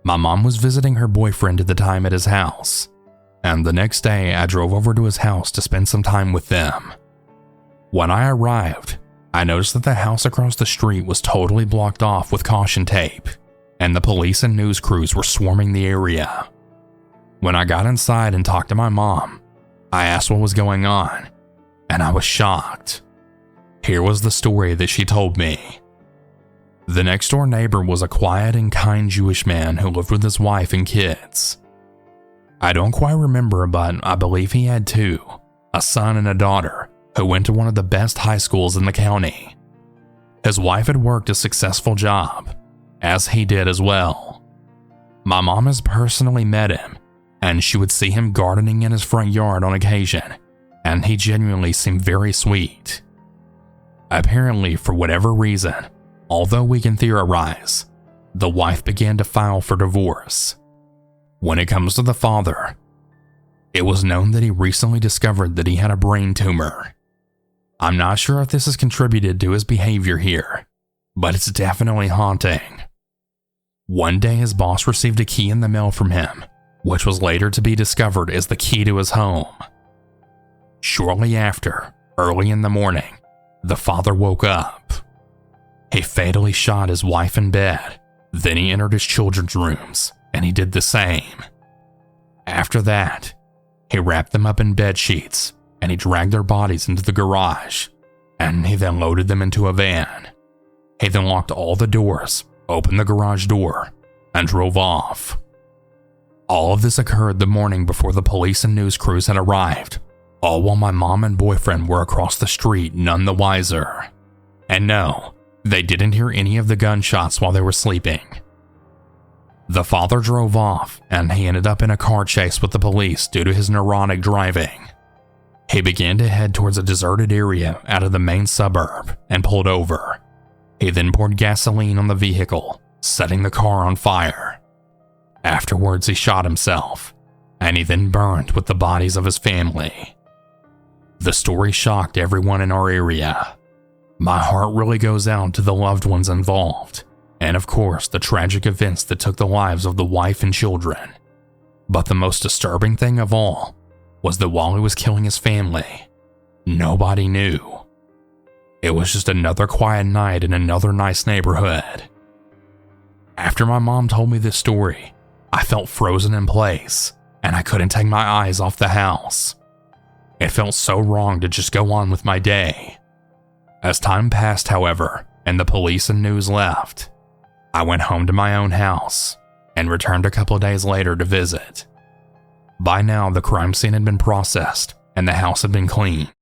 My mom was visiting her boyfriend at the time at his house, and the next day I drove over to his house to spend some time with them. When I arrived, I noticed that the house across the street was totally blocked off with caution tape, and the police and news crews were swarming the area. When I got inside and talked to my mom, I asked what was going on, and I was shocked. Here was the story that she told me. The next door neighbor was a quiet and kind Jewish man who lived with his wife and kids. I don't quite remember, but I believe he had two, a son and a daughter, who went to one of the best high schools in the county. His wife had worked a successful job, as he did as well. My mom has personally met him, and she would see him gardening in his front yard on occasion, and he genuinely seemed very sweet. Apparently, for whatever reason, although we can theorize, the wife began to file for divorce. When it comes to the father, it was known that he recently discovered that he had a brain tumor. I'm not sure if this has contributed to his behavior here, but it's definitely haunting. One day his boss received a key in the mail from him, which was later to be discovered as the key to his home. Shortly after, early in the morning, the father woke up. He fatally shot his wife in bed, then he entered his children's rooms, and he did the same. After that, he wrapped them up in bed sheets, and he dragged their bodies into the garage, and he then loaded them into a van. He then locked all the doors, opened the garage door, and drove off. All of this occurred the morning before the police and news crews had arrived, all while my mom and boyfriend were across the street none the wiser. And no, they didn't hear any of the gunshots while they were sleeping. The father drove off, and he ended up in a car chase with the police due to his neurotic driving. He began to head towards a deserted area out of the main suburb and pulled over. He then poured gasoline on the vehicle, setting the car on fire. Afterwards, he shot himself, and he then burned with the bodies of his family. The story shocked everyone in our area. My heart really goes out to the loved ones involved, and of course the tragic events that took the lives of the wife and children. But the most disturbing thing of all was that while he was killing his family, nobody knew. It was just another quiet night in another nice neighborhood. After my mom told me this story, I felt frozen in place, and I couldn't take my eyes off the house. It felt so wrong to just go on with my day. As time passed, however, and the police and news left, I went home to my own house and returned a couple of days later to visit. By now, the crime scene had been processed and the house had been cleaned.